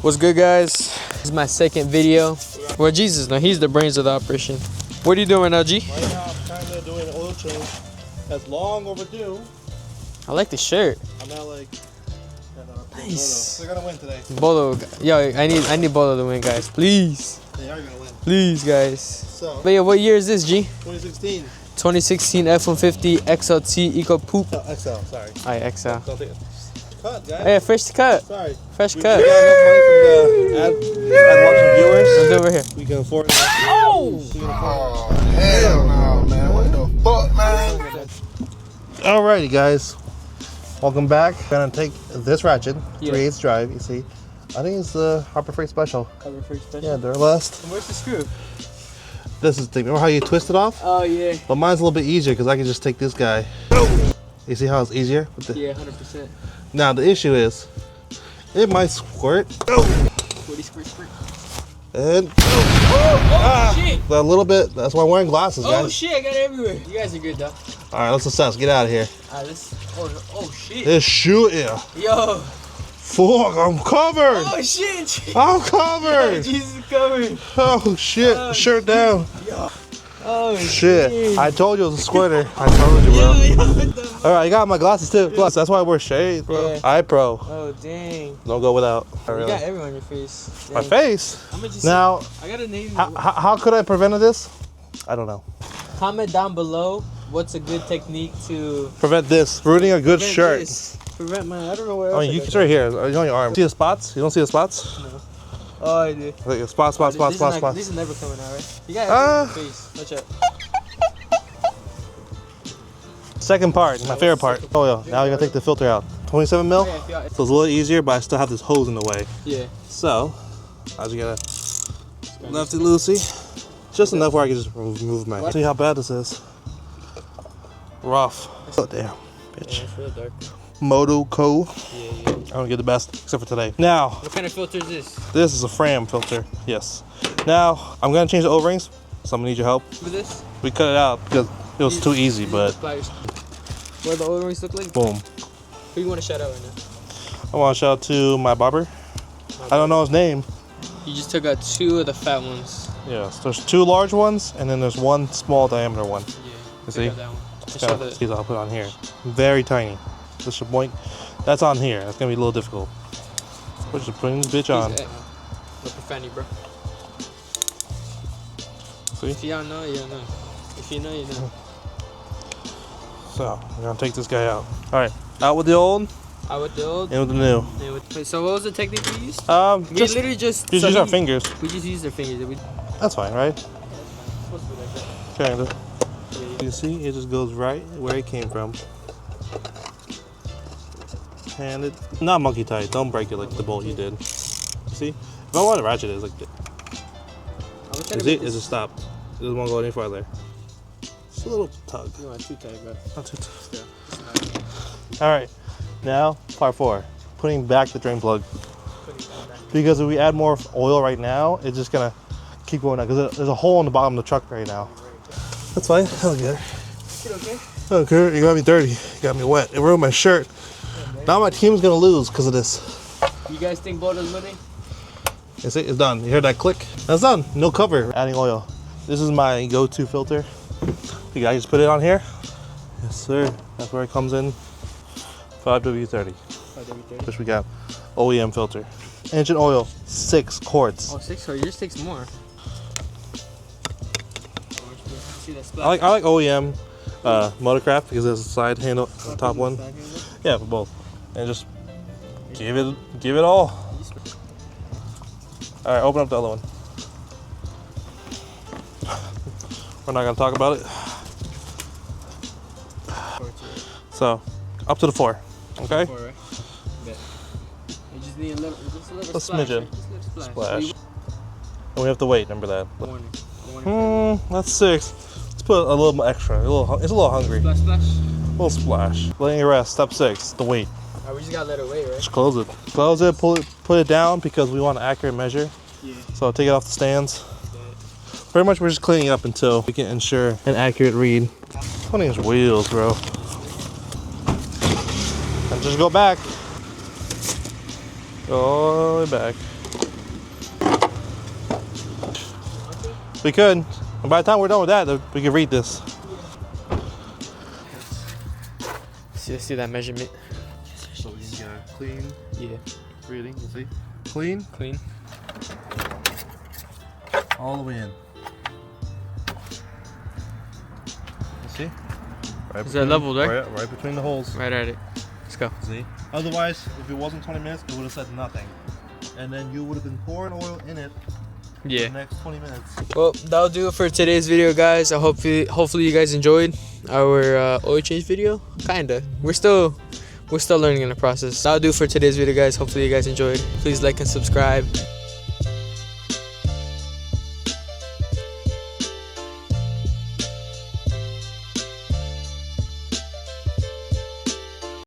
What's good, guys? This is my second video. Well, Jesus, no, he's the brains of the operation. What are you doing now, G? Right now, I'm kind of doing an oil change. That's long overdue. I like the shirt. I'm not like. Nice. They're gonna win today. Bolo, yo, I need Bolo to win, guys. Please. They are gonna win. Please, guys. So. But yeah, what year is this, G? 2016. 2016 F-150 XLT EcoBoost. XL, sorry. Alright, XL. Don't take it. Cut, guys. Hey, fresh cut. Sorry. Fresh We cut. got enough money from the ad watching viewers. Let's do it over here. We can afford it. Oh! Hell no, man. What the fuck, man? Alrighty, guys. Welcome back. Gonna take this ratchet, Yeah. 3/8 drive. You see, I think it's the Harbor Freight Special. Harbor Freight Special. Yeah, Duralast. And where's the screw? This is the thing. Remember how you twist it off? Oh yeah. But mine's a little bit easier because I can just take this guy. You see how it's easier? With the... Yeah, 100%. Now the issue is, it might squirt. Squirty, squirt, squirt. And Shit. a little bit. That's why I'm wearing glasses, guys. Oh shit, I got it everywhere. You guys are good, though. All right, let's assess. Get out of here. Alright, let's. Oh shit. It's shooting. Yo. Fuck, I'm covered. Oh shit. I'm Oh, covered. Jesus is covered. Oh shit, Oh, shirt down. Yo. Oh Shit, I told you it was a squirter. I told you, bro. All right, you got my glasses too. Plus, that's why I wear shades, bro. Yeah. Eye pro. Oh dang. Don't go without. You Really. got everyone on your face. Dang. My face. I'ma just Now, I gotta name. how could I have prevented this? I don't know. Comment down below what's a good technique to Prevent this. Ruining a good prevent shirt. this. Prevent my. I don't know where I else. mean, you got can right here. It's on your arm. See the spots? You don't see the spots? that. No. Oh, I do. Like spot, spot, spot, spot, spot. These are never coming out, right? You got everything on your face. Watch out. Second part, my favorite part. Oh yeah, now you gotta take the filter out. 27 mil. Oh, yeah, So it's a little easier, but I still have this hose in the way. yeah. So, I just gotta lefty loosey. Just enough where I can just remove my. See how bad this is. Rough. Oh damn, bitch. It's real dark. Moto Co. Yeah. I don't get the best except for today. Now, What kind of filter is this? this is a Fram filter. Yes. Now, I'm gonna change the O-rings. So I'm gonna need your help. With this? We cut it out because it was too easy, but What the oil rings look like? boom. Who you want to shout out right now? I want to shout out to my barber. I don't know his name. You just took out 2 of the fat ones. Yes, there's 2 large ones and then there's 1 small diameter one. Yeah. You see? That one. See, I'll put it on here. Very tiny. This should point. That's on here. That's gonna be a little difficult. We're just putting this bitch on. No profanity, bro. See? If you don't know, you don't know. If you know, you know. So we're gonna take this guy out. All right, out with the old, Out with the old. in with the new. Wait, so what was the technique we used? We Just literally just use our fingers. We just used our fingers. We That's fine, right? supposed to be like that. Kinda. Yeah, You see, it just goes right where it came from. And it, not monkey tight. Don't break it like the bolt you did. You see? If I want to ratchet it, it's like this. I'm trying Is to it? make Is it stopped? It doesn't want to go any farther. Just a little tug. You want too tight, bro. Not too tough. Still. All right, now part 4, putting back the drain plug. Because if we add more oil right now, it's just gonna keep going down. Because there's a hole in the bottom of the truck right now. That's fine. Hell yeah. Shit, okay? Okay, you got me dirty. You got me wet. It ruined my shirt. Now my team's gonna lose because of this. You guys think Bodo's winning? It's done. You heard that click? That's done. No cover. Adding oil. This is my go-to filter. You guys just put it on here. Yes, sir. That's where it comes in. 5W30. 5W30. Which we got OEM filter. Engine oil, 6 quarts. Oh, 6 or yours takes more. See that splash? I like OEM Motorcraft because there's a side handle, the top one. Yeah, for both. And just give it all. All right, open up the other one. We're not gonna talk about it. So, up to the 4. Okay. 4, right? Bet. You just need a little A splash. smidgen. Right? Just a little Splash. And we have to wait. Remember that. Warning. That's 6. Let's put a little extra. It's a little hungry. Splash, splash. A little splash. Letting it rest. Step 6. The weight. Alright, we just gotta let it wait, right? Just close it. Close it. Put it down because we want an accurate measure. Yeah. So take it off the stands. Pretty much we're just cleaning it up until we can ensure an accurate read. 20-inch wheels, bro. And just go back. Go all the way back. We could. And by the time we're done with that, we can read this. See that measurement? So we can get a clean Yeah. reading. You see? Clean. Clean. All the way in. You see? Right Is that level, right? Right between the holes. Right at it. Let's go. See? Otherwise, if it wasn't 20 minutes, it would have said nothing. And then you would have been pouring oil in it for Yeah. the next 20 minutes. Well, that'll do it for today's video, guys. I hopefully you guys enjoyed our oil change video. Kinda. We're still learning in the process. That'll do it for today's video, guys. Hopefully you guys enjoyed. Please like and subscribe.